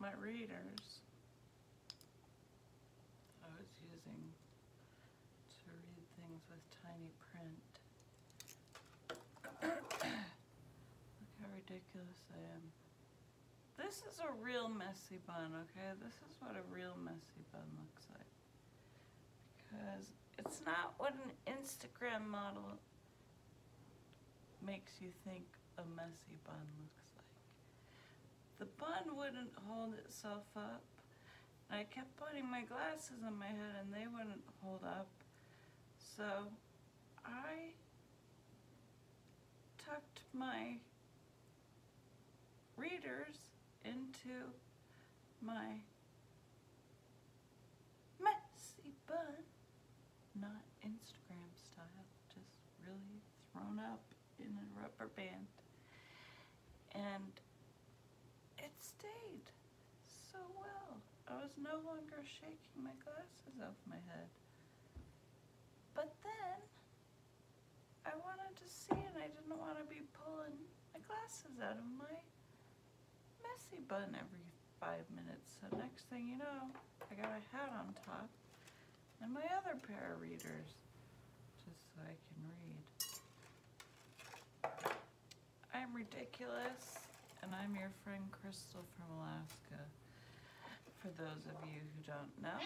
my readers I was using to read things with tiny print. Look how ridiculous I am. This is a real messy bun, okay? This is what a real messy bun looks like. Because it's not what an Instagram model makes you think a messy bun looks like. The bun wouldn't hold itself up. I kept putting my glasses on my head and they wouldn't hold up. So I tucked my readers into my messy bun. Not Instagram style, just really thrown up in a rubber band. And it stayed so well. I was no longer shaking my glasses off my head. But then I wanted to see and I didn't want to be pulling my glasses out of my messy bun every 5 minutes. So next thing you know, I got a hat on top and my other pair of readers, just so I can read. I'm ridiculous, and I'm your friend Crystal from Alaska, for those of you who don't know.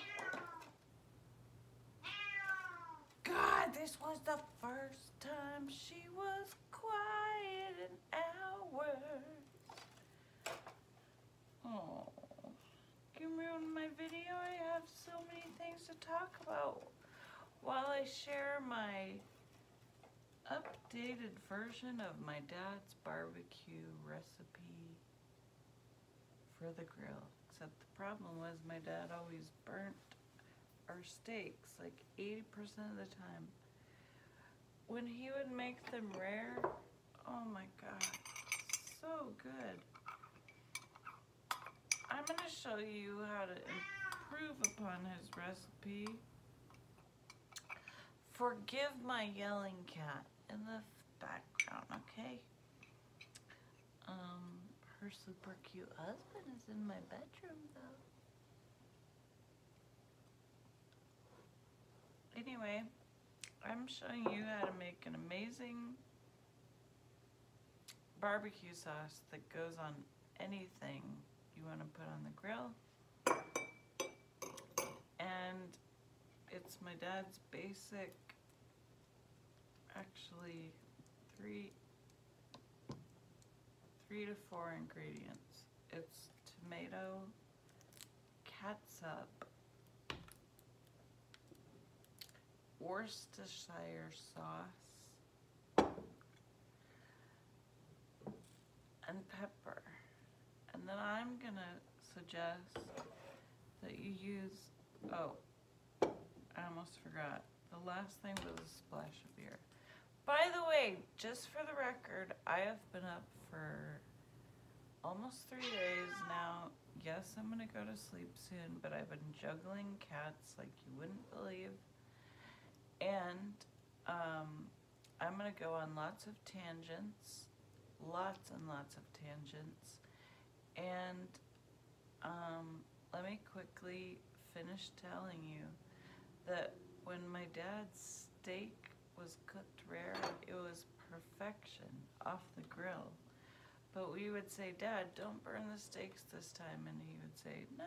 God, this was the first time she was quiet in hours. Oh, you ruined my video. I have so many things to talk about while I share my updated version of my dad's barbecue recipe for the grill. Except the problem was my dad always burnt our steaks like 80% of the time. When he would make them rare, oh my God, so good. I'm gonna show you how to improve upon his recipe. Forgive my yelling cat in the background, okay? Her super cute husband is in my bedroom though. Anyway, I'm showing you how to make an amazing barbecue sauce that goes on anything you want to put on the grill. And it's my dad's basic, actually three to four ingredients. It's tomato, catsup, Worcestershire sauce, and pepper. And then I'm gonna suggest that you use, oh, I almost forgot. The last thing was a splash of beer. By the way, just for the record, I have been up for almost 3 days now. Yes, I'm gonna go to sleep soon, but I've been juggling cats like you wouldn't believe. And I'm gonna go on lots of tangents, lots and lots of tangents. And let me quickly finish telling you that when my dad's steak was cooked rare, it was perfection off the grill. But we would say, Dad, don't burn the steaks this time. And he would say, no,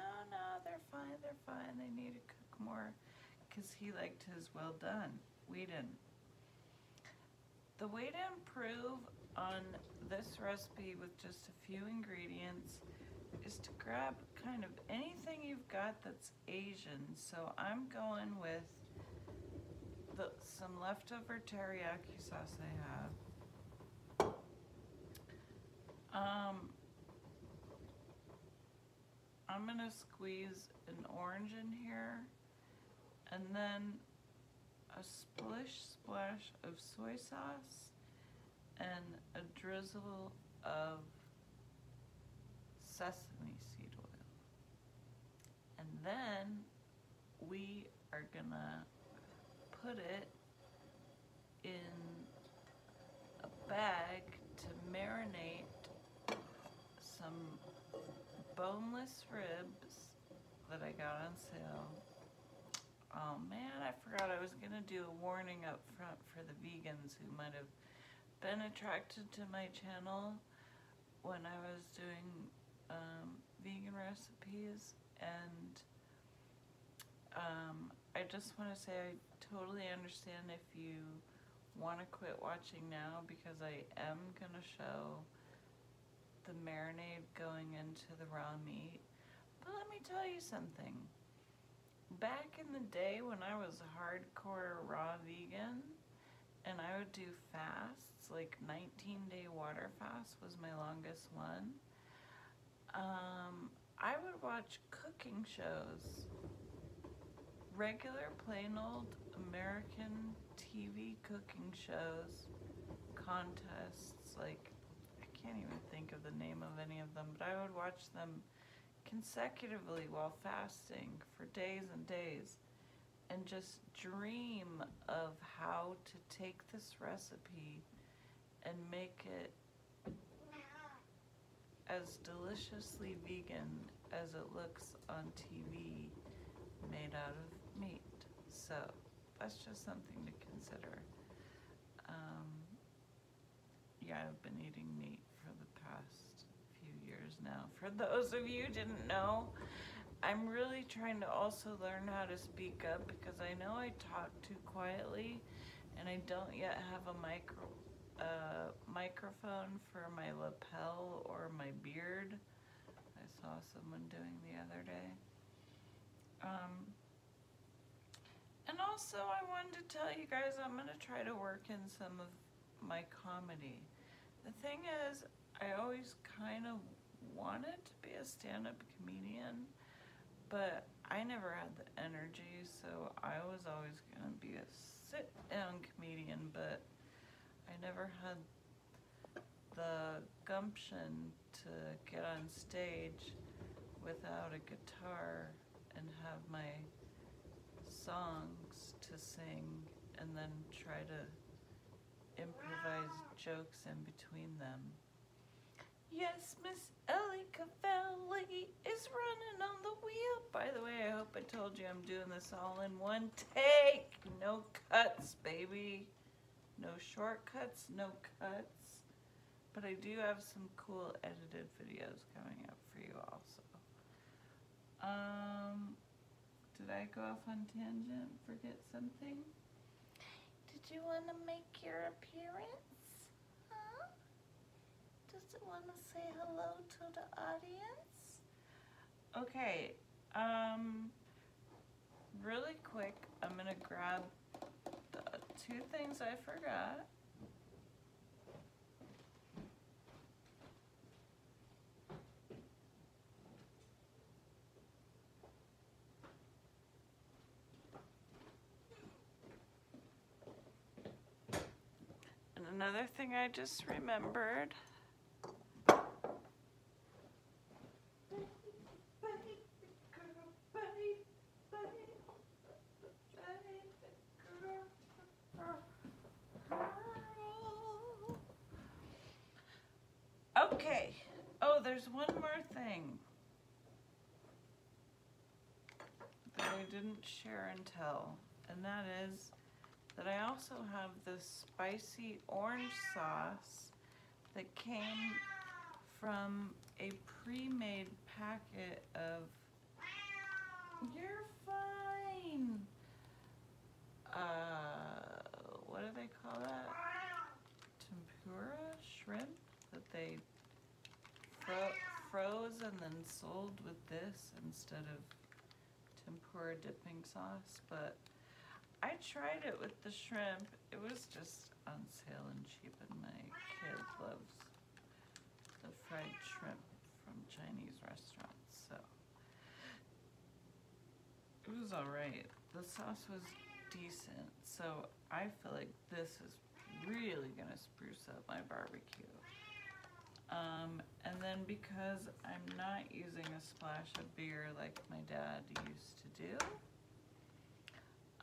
they're fine, they need to cook more, because he liked his well done. We didn't. The way to improve on this recipe with just a few ingredients is to grab kind of anything you've got that's Asian. So I'm going with some leftover teriyaki sauce I have. I'm gonna squeeze an orange in here, and then a splash of soy sauce and a drizzle of sesame seed oil. And then we are gonna put it in a bag to marinate some boneless ribs that I got on sale. Oh man, I forgot I was gonna do a warning up front for the vegans who might have been attracted to my channel when I was doing vegan recipes, and I just want to say I totally understand if you want to quit watching now, because I am going to show the marinade going into the raw meat. But let me tell you something. Back in the day when I was a hardcore raw vegan and I would do fasts, like 19-day water fast was my longest one, I would watch cooking shows, regular plain old American TV cooking shows, contests, like I can't even think of the name of any of them, but I would watch them consecutively while fasting for days and days and just dream of how to take this recipe and make it as deliciously vegan as it looks on TV made out of meat. So that's just something to consider. Yeah, I've been eating meat for the past few years now. For those of you who didn't know, I'm really trying to also learn how to speak up, because I know I talk too quietly and I don't yet have a microphone for my lapel or my beard. I saw someone doing the other day. And also I wanted to tell you guys I'm going to try to work in some of my comedy. The thing is, I always kind of wanted to be a stand-up comedian, but I never had the energy, so I was always going to be a sit-down comedian, but I never had the gumption to get on stage without a guitar and have my songs to sing and then try to improvise jokes in between them. Yes, Miss Ellie Cavalli is running on the wheel. By the way, I hope I told you I'm doing this all in one take. No cuts, baby. No shortcuts, no cuts. But I do have some cool edited videos coming up for you also. Did I go off on tangent? Forget something? Did you want to make your appearance? Huh? Does it want to say hello to the audience? Okay, really quick, I'm going to grab the two things I forgot. And another thing I just remembered. Okay. Oh, there's one more thing that I didn't share and tell, and that is that I also have this spicy orange sauce that came from a pre-made packet of, you're fine, what do they call that? Tempura shrimp that they froze and then sold with this instead of tempura dipping sauce. But I tried it with the shrimp. It was just on sale and cheap, and my kid loves the fried shrimp from Chinese restaurants, so it was alright. The sauce was decent, so I feel like this is really gonna spruce up my barbecue. And then because I'm not using a splash of beer like my dad used to do,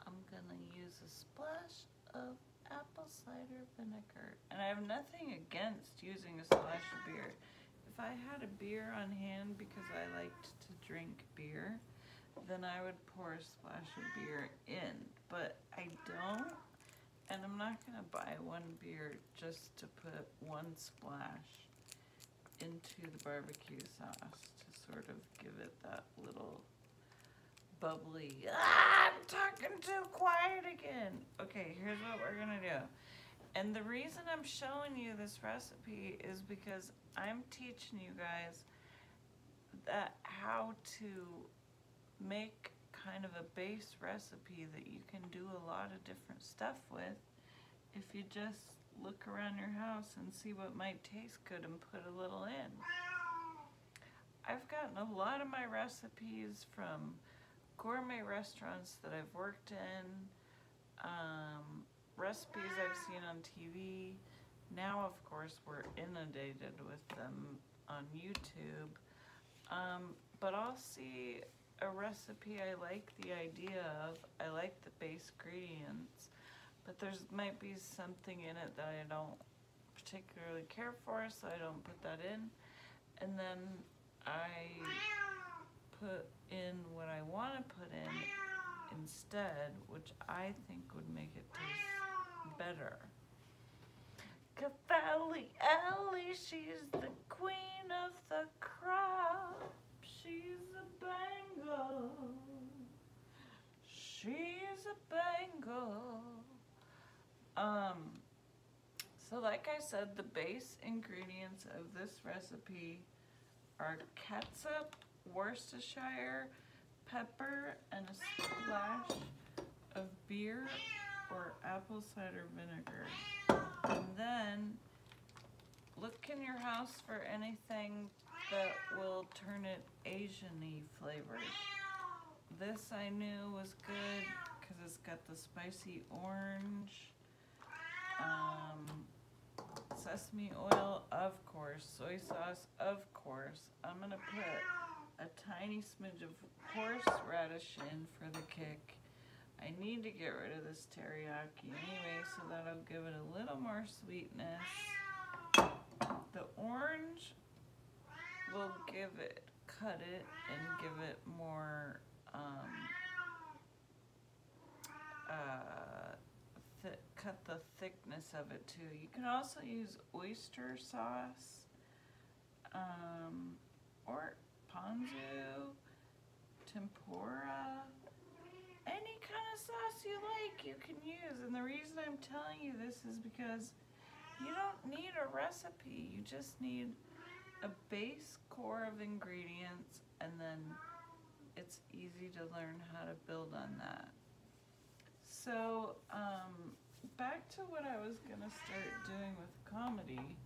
I'm gonna use a splash of apple cider vinegar. And I have nothing against using a splash of beer. if I had a beer on hand because I liked to drink beer, then I would pour a splash of beer in, but I don't, and I'm not gonna buy one beer just to put one splash into the barbecue sauce to sort of give it that little bubbly, I'm talking too quiet again. Okay, here's what we're gonna do. And the reason I'm showing you this recipe is because I'm teaching you guys that how to make kind of a base recipe that you can do a lot of different stuff with if you just look around your house and see what might taste good and put a little in. I've gotten a lot of my recipes from gourmet restaurants that I've worked in, recipes I've seen on TV. Now, of course, we're inundated with them on YouTube. But I'll see a recipe I like the idea of, I like the base ingredients, but there's might be something in it that I don't particularly care for, so I don't put that in. And then I put in what I want to put in instead, which I think would make it taste better. Cavalli Ellie, she's the queen of the crop. She's a Bengal. She's a Bengal. So like I said, the base ingredients of this recipe are catsup, Worcestershire, pepper, and a splash of beer or apple cider vinegar. And then look in your house for anything that will turn it Asian-y flavored. This I knew was good because it's got the spicy orange, sesame oil, of course, soy sauce, of course. I'm gonna put a tiny smidge of horseradish in for the kick. I need to get rid of this teriyaki anyway, so that'll give it a little more sweetness. The orange will cut it and give it more, cut the thickness of it too. You can also use oyster sauce, or ponzu, tempura, any kind of sauce you like you can use. And the reason I'm telling you this is because you don't need a recipe. You just need a base core of ingredients, and then it's easy to learn how to build on that. So back to what I was gonna start doing with comedy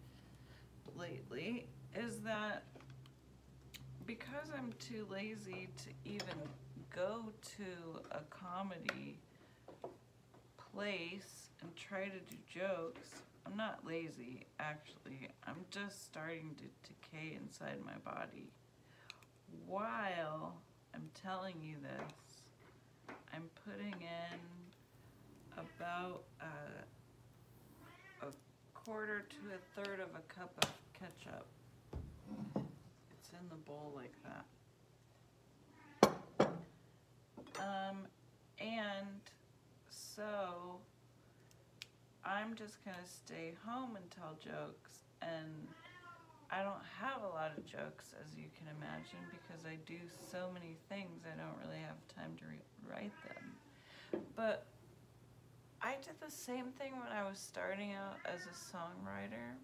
lately is that because I'm too lazy to even go to a comedy place and try to do jokes, I'm not lazy, actually. I'm just starting to decay inside my body. While I'm telling you this, I'm putting in about a quarter to a third of a cup of ketchup. It's in the bowl like that. And so I'm just gonna stay home and tell jokes, and I don't have a lot of jokes, as you can imagine, because I do so many things I don't really have time to write them. But I did the same thing when I was starting out as a songwriter,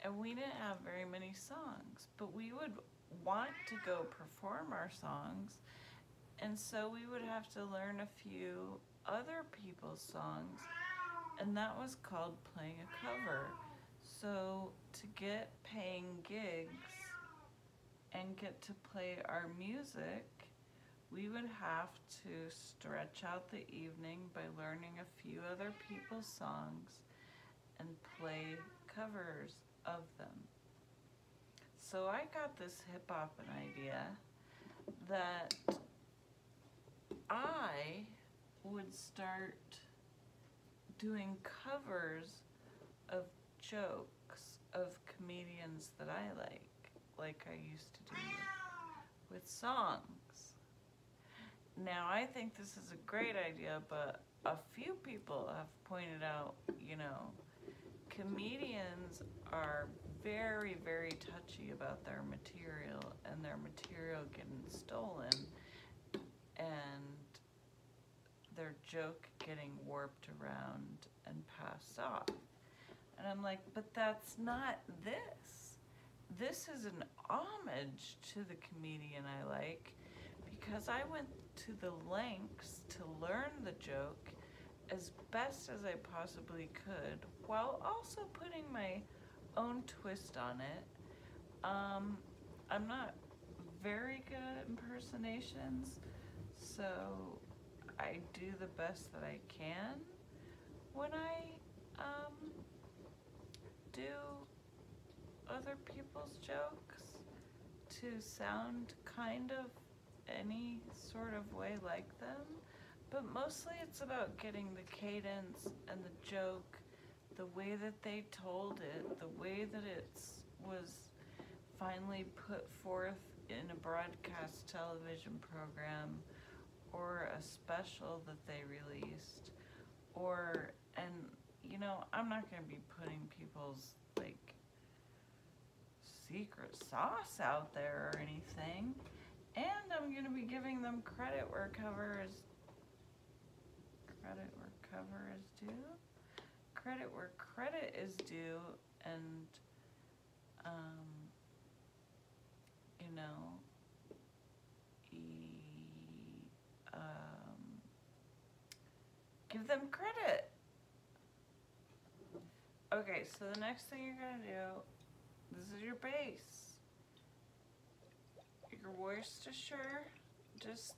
and we didn't have very many songs, but we would want to go perform our songs, and so we would have to learn a few other people's songs, and that was called playing a cover. So to get paying gigs and get to play our music, we would have to stretch out the evening by learning a few other people's songs and play covers of them. So I got this hip-hop idea that I would start doing covers of jokes of comedians that I like I used to do with songs. Now, I think this is a great idea, but a few people have pointed out, you know, comedians are very, very touchy about their material and their material getting stolen and their joke getting warped around and passed off. And I'm like, but that's not this. This is an homage to the comedian I like because I went to the lengths to learn the joke as best as I possibly could while also putting my own twist on it. I'm not very good at impersonations, so I do the best that I can when I do other people's jokes to sound kind of any sort of way like them. But mostly it's about getting the cadence and the joke, the way that they told it, the way that it was finally put forth in a broadcast television program or a special that they released, or, and you know, I'm not going to be putting people's like secret sauce out there or anything, and I'm going to be giving them credit where cover is due. Credit where credit is due, and you know, give them credit. Okay, so the next thing you're gonna do, this is your base. Your Worcestershire, just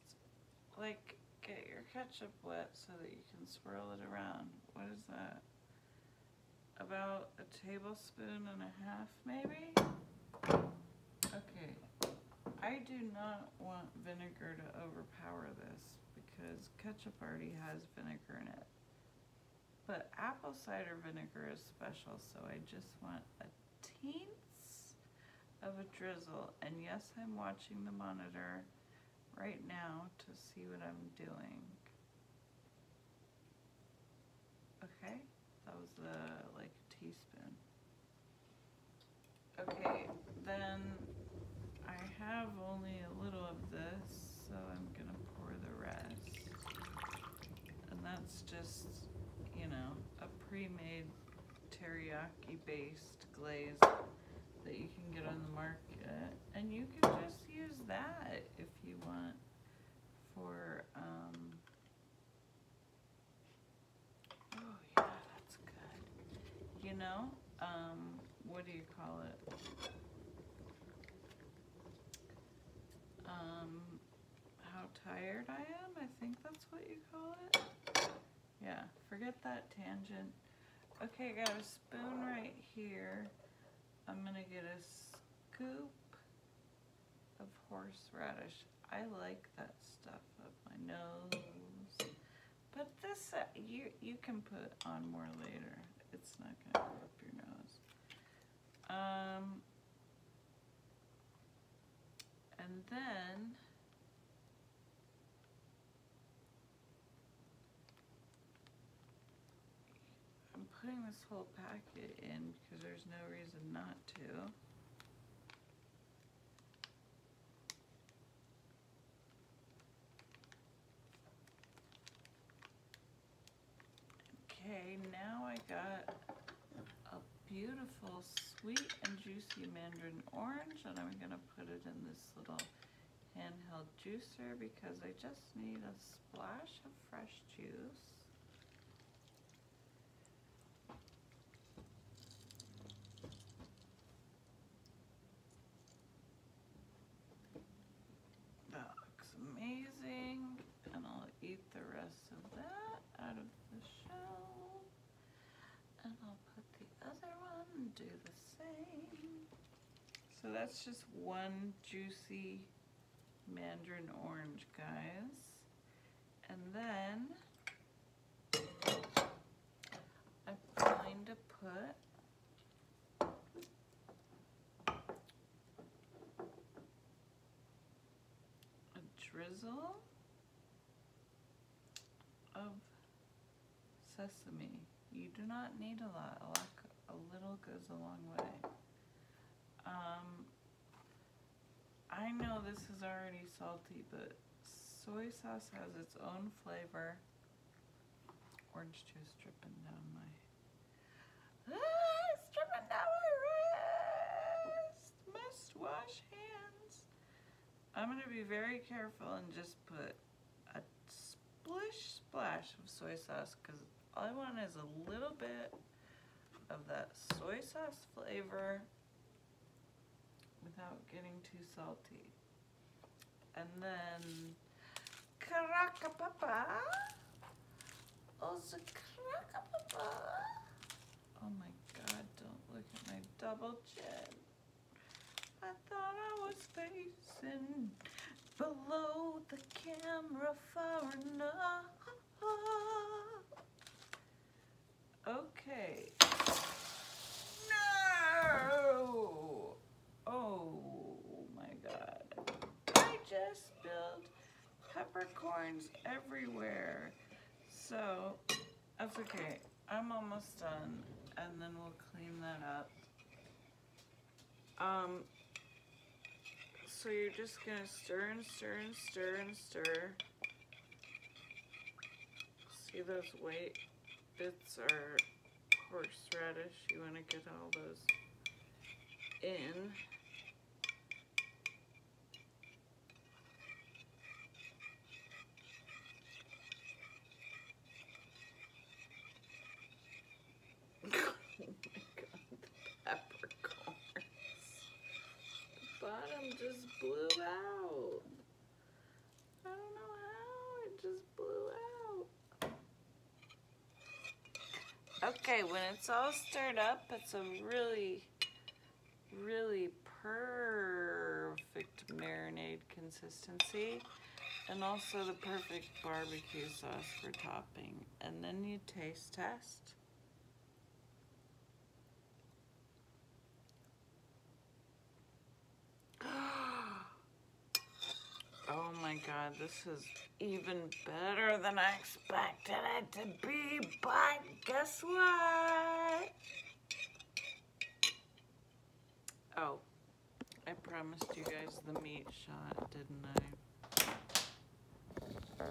like get your ketchup wet so that you can swirl it around. What is that? About a tablespoon and a half, maybe? Okay, I do not want vinegar to overpower this because ketchup already has vinegar in it. But apple cider vinegar is special, so I just want a teens of a drizzle. And yes, I'm watching the monitor right now to see what I'm doing. Okay, that was like a teaspoon. Okay, then I have only a little of this, so I'm gonna pour the rest. And that's just, you know, a pre-made teriyaki based glaze that you can get on the market. And you can just use that if you want for, oh yeah, that's good. You know, what do you call it? How tired I am, I think that's what you call it. Yeah, forget that tangent. Okay, I got a spoon right here. I'm gonna get a scoop of horseradish. I like that stuff up my nose. But this, you can put on more later. It's not gonna go up your nose. And then I'm putting this whole packet in because there's no reason not to. Okay, now I got a beautiful sweet and juicy mandarin orange, and I'm gonna put it in this little handheld juicer because I just need a splash of fresh juice. That looks amazing, and I'll eat the rest of that out of the shell. And I'll put the other one and do the same. So that's just one juicy mandarin orange, guys. And then I'm going to put drizzle of sesame. You do not need a lot. A little goes a long way. I know this is already salty, but soy sauce has its own flavor. Orange juice dripping down my... it's dripping down my wrist! Must wash hands. I'm going to be very careful and just put a splash of soy sauce, because all I want is a little bit of that soy sauce flavor without getting too salty. And then Karakapapa. Oh my God, don't look at my double chin. I thought I was facing below the camera far enough. Okay. No! Oh my God. I just spilled peppercorns everywhere. So, that's okay. I'm almost done, and then we'll clean that up. So you're just gonna stir and stir and stir and stir. See those white bits are horseradish. You want to get all those in. Oh my God, the peppercorns. The bottom just blew out. I don't know how, it just blew out. Okay, when it's all stirred up, it's a really, really perfect marinade consistency, and also the perfect barbecue sauce for topping. And then you taste test. Oh my God, this is even better than I expected it to be, but guess what? Oh, I promised you guys the meat shot, didn't I?